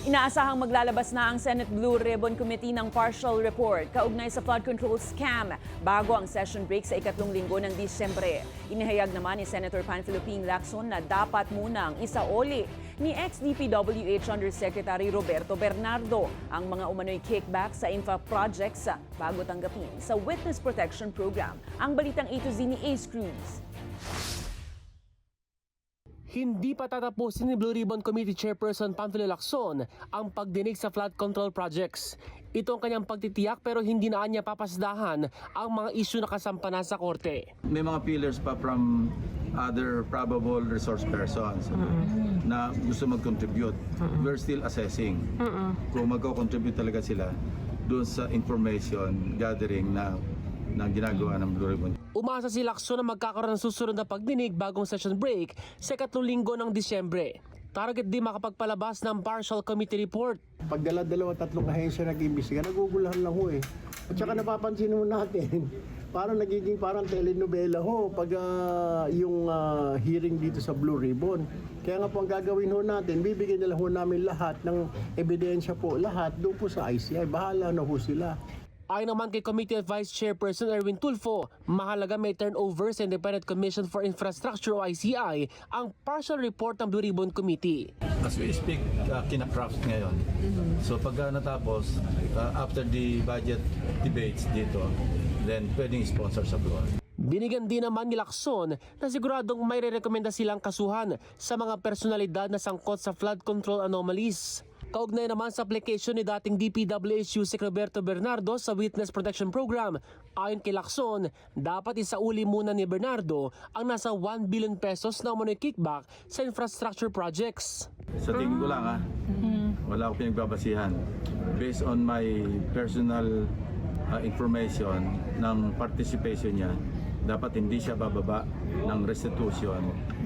Inaasahang maglalabas na ang Senate Blue Ribbon Committee ng partial report kaugnay sa flood control scam bago ang session break sa ikatlong linggo ng Disyembre. Inihayag naman ni Senator Panfilo Ping Lacson na dapat munang isaoli ni ex-DPWH Undersecretary Roberto Bernardo ang mga umano'y kickback sa infra projects bago tanggapin sa Witness Protection Program. Ang balitang A to Z ni Ace Cruz. Hindi pa tatapusin ni Blue Ribbon Committee Chairperson Panfilo Lacson ang pagdinig sa flood control projects. Ito ang kanyang pagtitiyak pero hindi na niya papasdahan ang mga isyu na kasampa na sa korte. May mga pillars pa from other probable resource persons na gusto mag-contribute. We're still assessing kung mag-contribute talaga sila doon sa information gathering na ginagawa ng Blue Ribbon. Umasa si Lacson na magkakaroon ng susunod na pagdinig bagong session break sa ikatlong linggo ng Disyembre. Target din makapagpalabas ng partial committee report. Pag dala-dalawa tatlong ahensya nag-imbestiga, nagugulahan lang ho eh. At saka napapansin mo natin, parang nagiging parang telenovela ho pag yung hearing dito sa Blue Ribbon. Kaya nga po ang gagawin ho natin, bibigyan nila ho namin lahat ng ebidensya po, lahat doon po sa ICI. Bahala na ho sila. Ayon naman kay Committee Vice Chairperson Erwin Tulfo, mahalaga may turnover sa Independent Commission for Infrastructure o ICI ang partial report ng Blue Ribbon Committee. As we speak, kina-craft ngayon. So pag natapos, after the budget debates dito, then pwedeng sponsor sa floor. Binigyan din naman ni Lacson na siguradong may re-rekomenda silang kasuhan sa mga personalidad na sangkot sa flood control anomalies. Kaugnay naman sa application ni dating DPWH Yusek Roberto Bernardo sa Witness Protection Program, ayon kay Lacson, dapat isauli muna ni Bernardo ang nasa 1 billion pesos na umano'y kickback sa infrastructure projects. Sa tingin ko lang wala akong pinagbabasihan. Based on my personal information ng participation niya, dapat hindi siya bababa ng restitution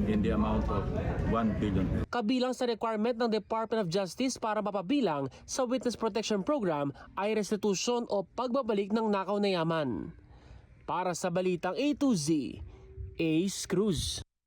in the amount of 1 billion. Kabilang sa requirement ng Department of Justice para mapabilang sa Witness Protection Program ay restitution o pagbabalik ng nakaw na yaman. Para sa Balitang A to Z, Ace Cruz.